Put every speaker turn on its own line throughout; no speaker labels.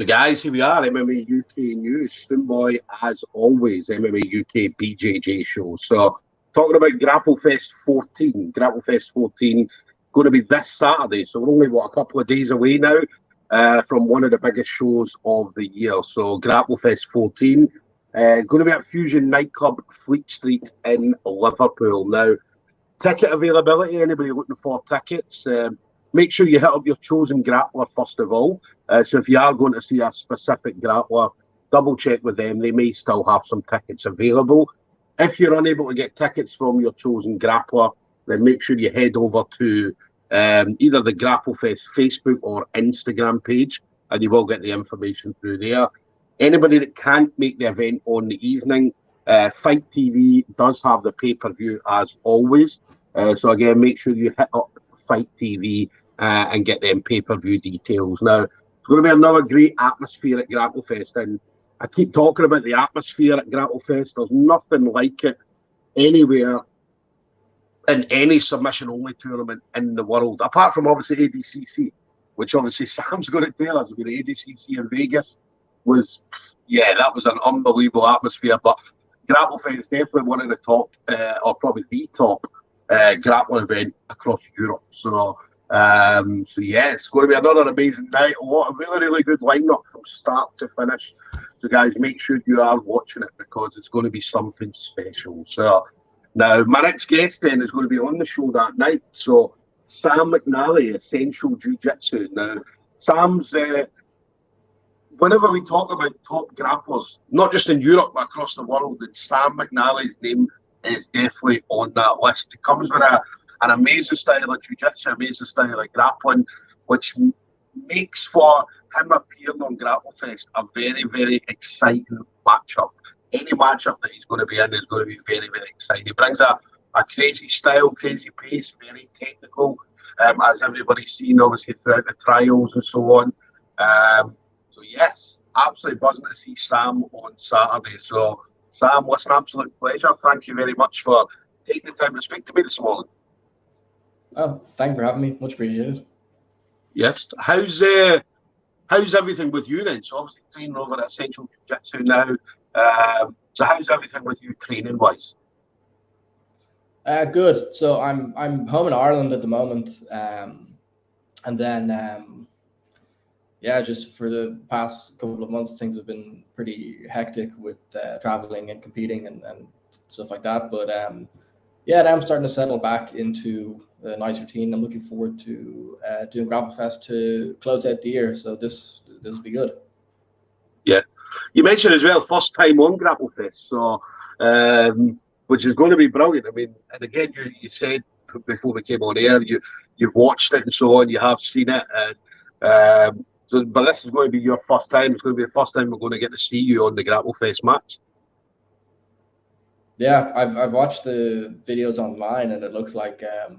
So guys, here we are, MMA UK News, Stoomboy as always, MMA UK BJJ show. So talking about Grapplefest 14, going to be this Saturday. So we're only, a couple of days away now from one of the biggest shows of the year. So Grapplefest 14, going to be at Fusion Nightclub, Fleet Street in Liverpool. Now, ticket availability, anybody looking for tickets, make sure you hit up your chosen grappler first of all. So if you are going to see a specific grappler, double check with them. They may still have some tickets available. If you're unable to get tickets from your chosen grappler, then make sure you head over to either the Grapplefest Facebook or Instagram page, and you will get the information through there. Anybody that can't make the event on the evening, Fight TV does have the pay-per-view as always. So again, make sure you hit up Fight TV and get them pay-per-view details. Now, it's going to be another great atmosphere at Grapplefest, and I keep talking about the atmosphere at Grapplefest. There's nothing like it anywhere in any submission-only tournament in the world, apart from obviously ADCC, which obviously Sam's going to tell us. The ADCC in Vegas was, that was an unbelievable atmosphere, but Grapplefest is definitely one of the top, or probably the top grappling event across Europe. So it's going to be another amazing night. A lot of really good lineup from start to finish. So guys, make sure you are watching it because it's going to be something special. So now my next guest then is going to be on the show that night. So Sam McNally, Essential JJ. Now Sam's whenever we talk about top grapplers, not just in Europe but across the world, then Sam McNally's name is definitely on that list. He comes with an amazing style of jiu-jitsu, amazing style of grappling, which makes for him appearing on Grapplefest a very exciting matchup. Any matchup that he's going to be in is going to be very exciting. He brings a crazy style, crazy pace, very technical, as everybody's seen obviously throughout the trials and so on. So yes, absolutely buzzing to see Sam on Saturday. So Sam, what's an absolute pleasure. Thank you very much for taking the time to speak to me this morning.
Oh, thank you for having me. Much appreciated.
Yes. How's everything with you then? So obviously training over at Essential Jiu-Jitsu now. So how's everything with you training wise?
Good. So I'm home in Ireland at the moment, and then just for the past couple of months, things have been pretty hectic with traveling and competing and stuff like that. But now I'm starting to settle back into a nice routine. I'm looking forward to doing Grapplefest to close out the year. So this will be good.
Yeah, you mentioned as well first time on Grapplefest, so which is going to be brilliant. I mean, and again, you said before we came on air, you've watched it and so on. You have seen it, and but this is going to be your first time. It's going to be the first time we're going to get to see you on the Grapplefest match.
Yeah, I've watched the videos online, and it looks like a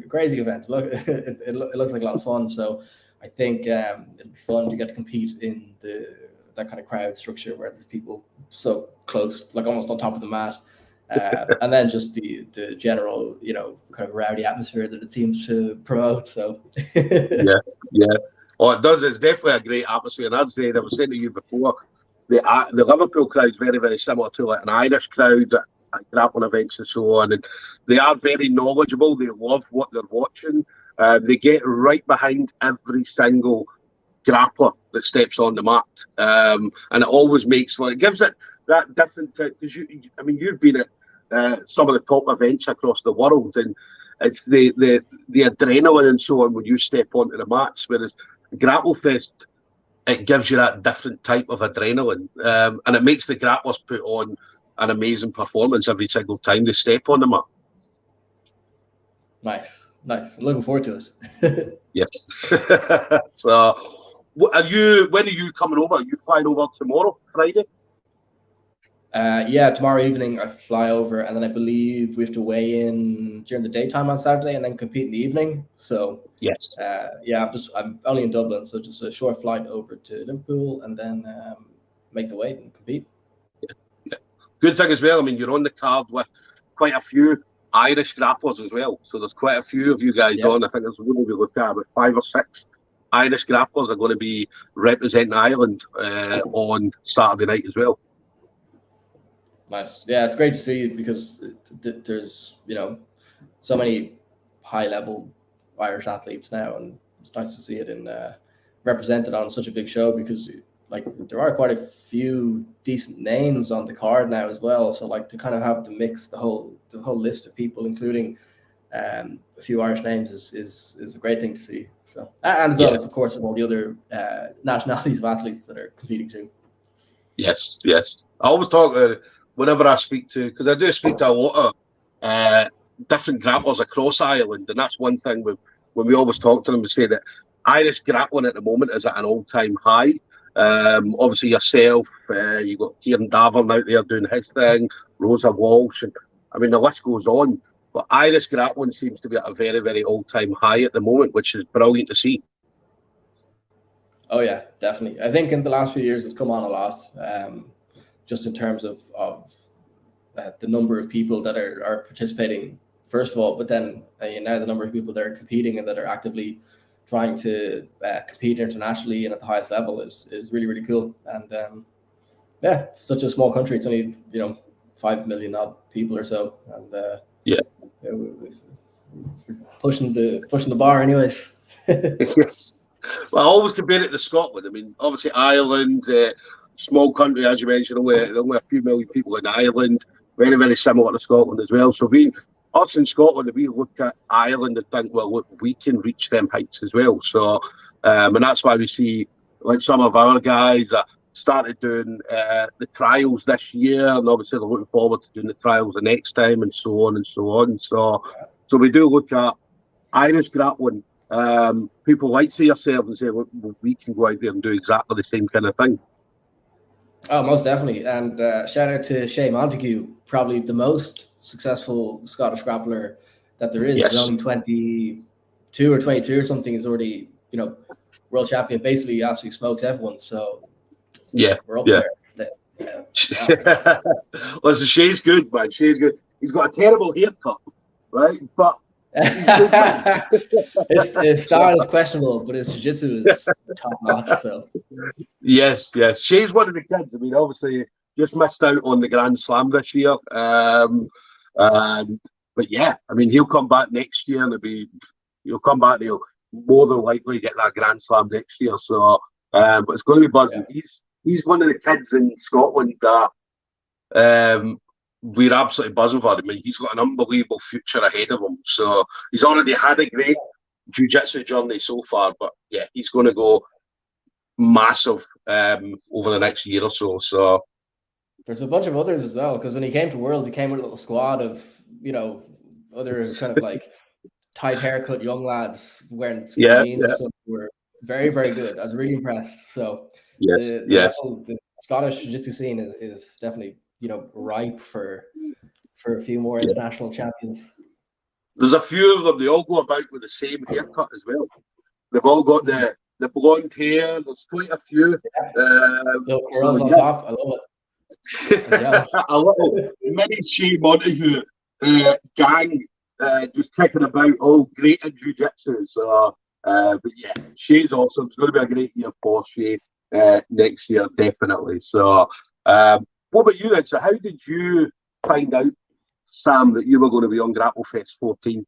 crazy event. Look, it looks like a lot of fun. So I think it'll be fun to get to compete in that kind of crowd structure where there's people so close, like almost on top of the mat, and then just the general, kind of rowdy atmosphere that it seems to promote. So
yeah. Oh, it does. It's definitely a great atmosphere. And I'd say, I was saying to you before, the Liverpool crowd is very similar to like an Irish crowd at grappling events and so on. And they are very knowledgeable. They love what they're watching. They get right behind every single grappler that steps on the mat, and it always makes it gives it that different. Because you've been at some of the top events across the world, and it's the adrenaline and so on when you step onto the mats. Whereas Grapplefest, it gives you that different type of adrenaline, and it makes the grapplers put on an amazing performance every single time they step on the mat.
Nice. I'm looking forward to it.
Yes. So, when are you coming over? Are you flying over tomorrow, Friday?
Tomorrow evening I fly over, and then I believe we have to weigh in during the daytime on Saturday, and then compete in the evening. So
yes,
I'm only in Dublin, so just a short flight over to Liverpool, and then make the weight and compete.
Yeah. Good thing as well. I mean, you're on the card with quite a few Irish grapplers as well. So there's quite a few of you guys on. I think there's what we look at about 5 or 6 Irish grapplers are going to be representing Ireland on Saturday night as well.
Nice. Yeah, it's great to see because there's, you know, so many high-level Irish athletes now, and it's nice to see it in represented on such a big show because, like, there are quite a few decent names on the card now as well. So, like, to kind of have to mix the whole list of people, including a few Irish names, is a great thing to see. So, and as well, of course, of all the other nationalities of athletes that are competing too.
Yes. I always talk whenever I speak to, because I do speak to a lot of different grapplers across Ireland, and that's one thing when we always talk to them, we say that Irish grappling at the moment is at an all-time high. Obviously yourself, you've got Kieran Davern out there doing his thing, Rosa Walsh, and I mean the list goes on. But Irish grappling seems to be at a very, very all-time high at the moment, which is brilliant to see.
Oh yeah, definitely. I think in the last few years it's come on a lot, just in terms of the number of people that are participating, first of all, but then now the number of people that are competing and that are actively trying to compete internationally and at the highest level is really, really cool. And yeah, such a small country, it's only 5 million odd people or so, and we're pushing the bar anyways.
Yes. Well, I always compare it to Scotland. I mean, obviously Ireland, small country, as you mentioned, only a few million people in Ireland, very, very similar to Scotland as well. So us in Scotland, we look at Ireland and think, well, look, we can reach them heights as well. So, and that's why we see, like, some of our guys that started doing the trials this year, and obviously they're looking forward to doing the trials the next time, and so on and so on. So we do look at Irish grappling. People like to yourself and say, well, we can go out there and do exactly the same kind of thing.
Oh, most definitely. And shout out to Shay Montague, probably the most successful Scottish grappler that there is.
Yes.
He's only 22 or 23 or something. He's already, world champion. Basically, he absolutely smokes everyone. So
yeah,
we're up there.
Yeah. Listen, Shay's good, man. Shay's good. He's got a terrible haircut, right? But
his style is questionable, but his jiu-jitsu is top notch. So
yes. Shay's one of the kids. I mean, obviously, just missed out on the Grand Slam this year. But yeah, I mean, he'll come back next year, and he'll come back. And he'll more than likely get that Grand Slam next year. So, but it's going to be buzzing. Yeah. He's one of the kids in Scotland that we're absolutely buzzing for. I mean, he's got an unbelievable future ahead of him. So he's already had a great jiu-jitsu journey so far, but yeah, he's going to go massive over the next year or so. So
there's a bunch of others as well, because when he came to Worlds, he came with a little squad of other kind of like tight haircut young lads wearing skinny jeans and stuff. Were very, very good. I was really impressed. So the Scottish jiu-jitsu scene is definitely ripe for a few more international champions.
There's a few of them. They all go about with the same haircut as well. They've all got the blonde hair. There's quite a few.
Little curls on top. I love it.
A little mini Shay Montague gang just kicking about, all great in jiu-jitsu. So, but yeah, Shay's awesome. It's going to be a great year for Shay next year, definitely. So, what about you then? So how did you find out, Sam, that you were going to be on Grapplefest 14?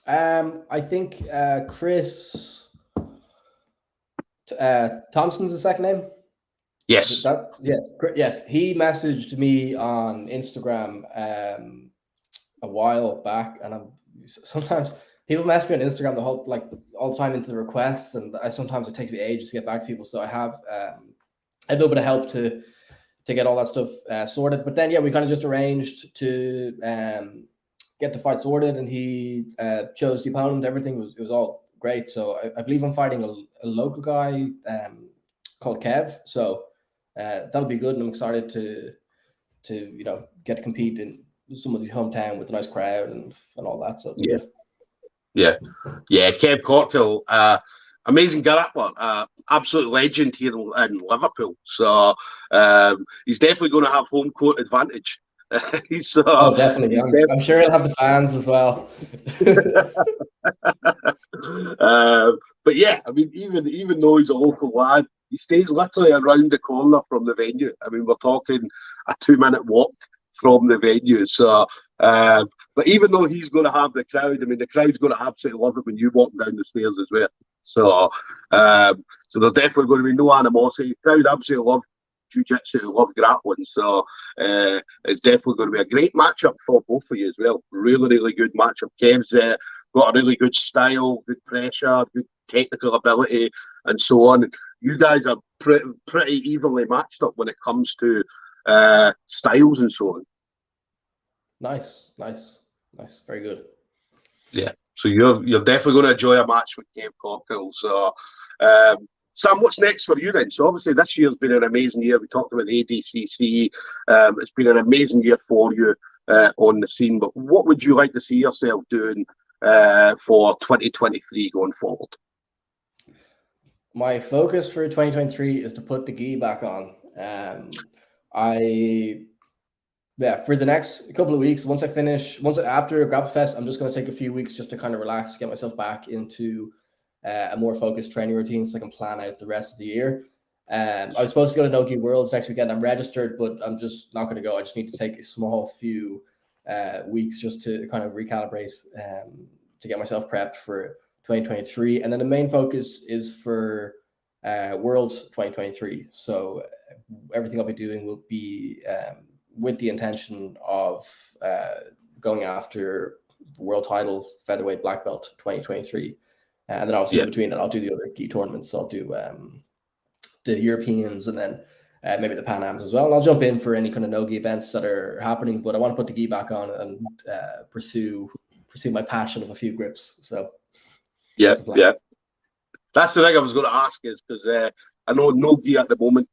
I think Chris Thompson's the second name.
Yes.
Yes. He messaged me on Instagram a while back, and sometimes people message me on Instagram all the time into the requests, and sometimes it takes me ages to get back to people. So I have a little bit of help to get all that stuff sorted. But then, we kind of just arranged to get the fight sorted, and he chose the opponent. Everything was all great. So I believe I'm fighting a local guy called Kev. So that'll be good, and I'm excited to get to compete in somebody's hometown with a nice crowd and all that. So
yeah. Kev Corkhill, amazing grappler, absolute legend here in Liverpool. So he's definitely going to have home court advantage.
Definitely. I'm sure he'll have the fans as well.
But yeah, I mean, even though he's a local lad, he stays literally around the corner from the venue. I mean, we're talking a 2-minute walk from the venue. So, but even though he's going to have the crowd, I mean, the crowd's going to absolutely love it when you walk down the stairs as well. So, so there's definitely going to be no animosity. The crowd absolutely love jiu-jitsu, love grappling. So, it's definitely going to be a great matchup for both of you as well. Really, really good matchup. Kev's got a really good style, good pressure, good technical ability, and so on. You guys are pretty evenly matched up when it comes to styles and so on.
Nice. Very good.
Yeah. So you're definitely going to enjoy a match with Kev Corkhill. So, Sam, what's next for you then? So obviously this year's been an amazing year. We talked about the ADCC. It's been an amazing year for you on the scene. But what would you like to see yourself doing for 2023 going forward?
My focus for 2023 is to put the gi back on. For the next couple of weeks, after Grapplefest, I'm just going to take a few weeks just to kind of relax, get myself back into a more focused training routine so I can plan out the rest of the year. I was supposed to go to No-Gi Worlds next weekend. I'm registered, but I'm just not going to go. I just need to take a small few weeks just to kind of recalibrate to get myself prepped for 2023. And then the main focus is for Worlds 2023. So everything I'll be doing will be with the intention of going after world title featherweight black belt 2023. And then obviously in between that, I'll do the other gi tournaments. So I'll do the Europeans and then maybe the Pan Ams as well. And I'll jump in for any kind of no-gi events that are happening, but I want to put the gi back on and pursue my passion of a few grips. So
that's the thing I was going to ask is because I know no-gi at the moment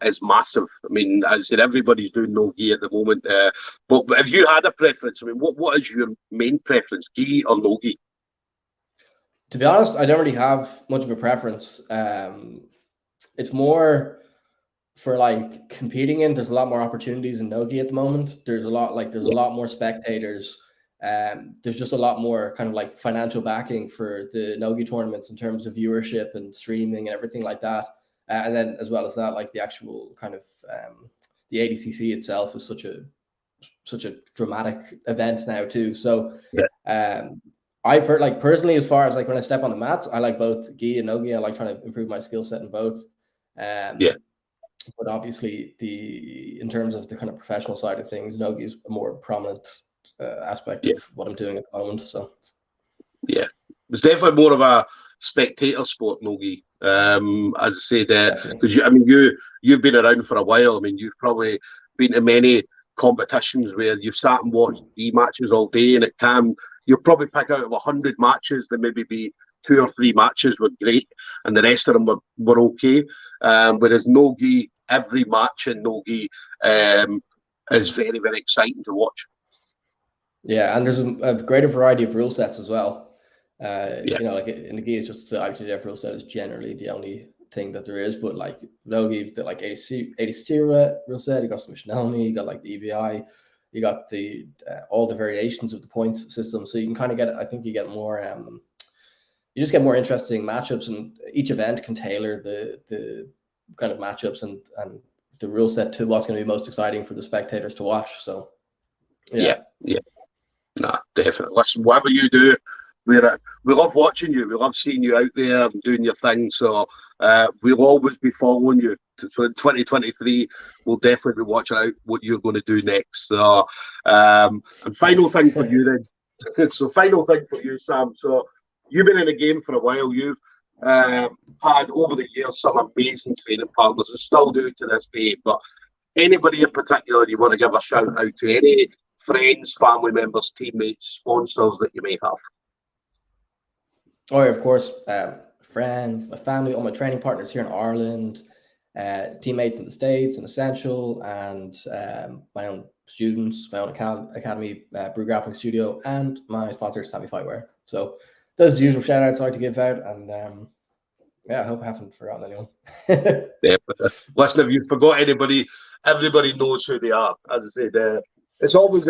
is massive. I mean, as I said, everybody's doing no-gi at the moment. But if you had a preference, I mean, what is your main preference, gi or no-gi?
To be honest, I don't really have much of a preference. It's more for like competing in. There's a lot more opportunities in no-gi at the moment. There's a lot more spectators. There's just a lot more kind of like financial backing for the no-gi tournaments in terms of viewership and streaming and everything like that. And then as well as that, like the actual kind of the ADCC itself is such a dramatic event now too. So I personally, as far as like when I step on the mats, I like both gi and no-gi. I like trying to improve my skill set in both. But obviously, in terms of the kind of professional side of things, no-gi is a more prominent aspect of what I'm doing at the moment. So
it's definitely more of a spectator sport, no-gi. As I said, because you've been around for a while. I mean, you've probably been to many competitions where you've sat and watched gi matches all day, and you'll probably pick out of 100 matches, there maybe be 2 or 3 matches were great, and the rest of them were okay. Whereas no-gi, every match in no-gi is very, very exciting to watch.
Yeah, and there's a greater variety of rule sets as well. You know, like in the gi, it's just the IBJJF rule set is generally the only thing that there is. But like no-gi, the like 80 rule set, you got some McNally, you got like the EBI, you got the all the variations of the points system. So you can kind of get, I think you get more, you just get more interesting matchups, and each event can tailor the kind of matchups and the rule set to what's going to be most exciting for the spectators to watch. So
no, definitely. Listen, whatever you do, we love watching you. We love seeing you out there and doing your thing. So we'll always be following you. So in 2023, we'll definitely be watching out what you're going to do next. So, and final thing for you then. So final thing for you, Sam. So you've been in the game for a while. You've had over the years some amazing training partners and still do to this day. But anybody in particular you want to give a shout out to? Any friends, family members, teammates, sponsors that you may have?
Oh, yeah, of course. Friends, my family, all my training partners here in Ireland, teammates in the States, in Essential, and my own students, my own academy, Brew Grappling Studio, and my sponsor, Sammy Fightwear. So those are the usual shout outs I like to give out. And I hope I haven't forgotten anyone.
Listen, if you forgot anybody, everybody knows who they are. As I said, it's always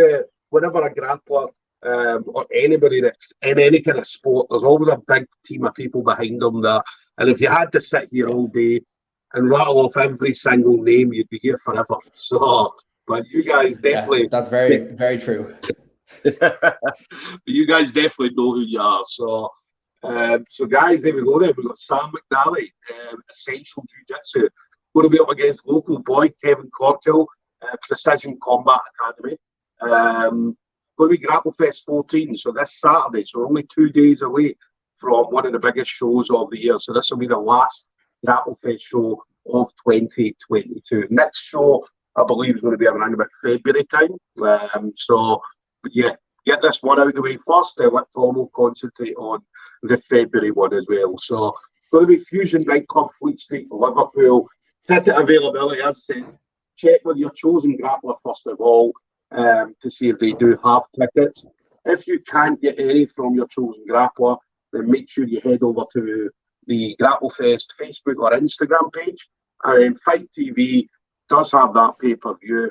whenever a grappler or anybody that's in any kind of sport, there's always a big team of people behind them there. And if you had to sit here all day and rattle off every single name, you'd be here forever. So, but you guys definitely...
Yeah, that's very, very true.
You guys definitely know who you are. So, so guys, there we go. There we've got Sam McNally, Essential JJ, going to be up against local boy Kev Corkhill, Precision Combat Academy. Going to be Grapplefest 14, so this Saturday. So we're only 2 days away from one of the biggest shows of the year. So this will be the last Grapplefest show of 2022. Next show, I believe, is going to be around about February time. So, yeah, get this one out of the way first. Let Tom will concentrate on the February one as well. So, going to be Fusion Nightclub, Fleet Street, Liverpool. Ticket availability, as I said, check with your chosen grappler first of all to see if they do have tickets. If you can't get any from your chosen grappler, then make sure you head over to the Grapplefest Facebook or Instagram page. And Fight TV does have that pay-per-view.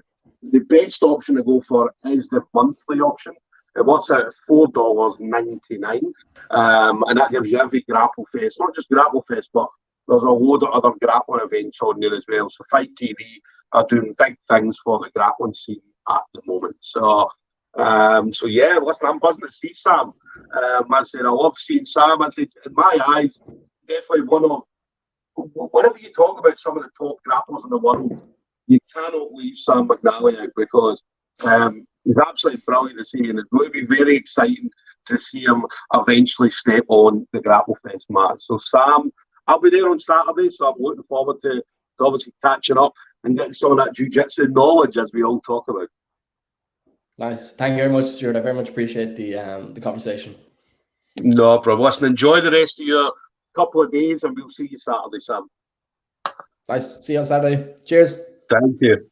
The best option to go for is the monthly option. It works out at $4.99, and that gives you every Grapplefest, not just Grapplefest, but there's a load of other grappling events on there as well. So Fight TV are doing big things for the grappling scene at the moment. So, so yeah, listen, I'm buzzing to see Sam. I said, I love seeing Sam. I said, in my eyes, definitely one of, whenever you talk about some of the top grapplers in the world, you cannot leave Sam McNally out because he's absolutely brilliant to see, and it's going to be very exciting to see him eventually step on the Grapplefest mat. So Sam, I'll be there on Saturday, so I'm looking forward to obviously catching up and getting some of that jiu-jitsu knowledge as we all talk about.
Nice. Thank you very much, Stuart. I very much appreciate the conversation.
No problem. Listen, enjoy the rest of your couple of days, and we'll see you Saturday, Sam.
Nice. See you on Saturday. Cheers.
Thank you.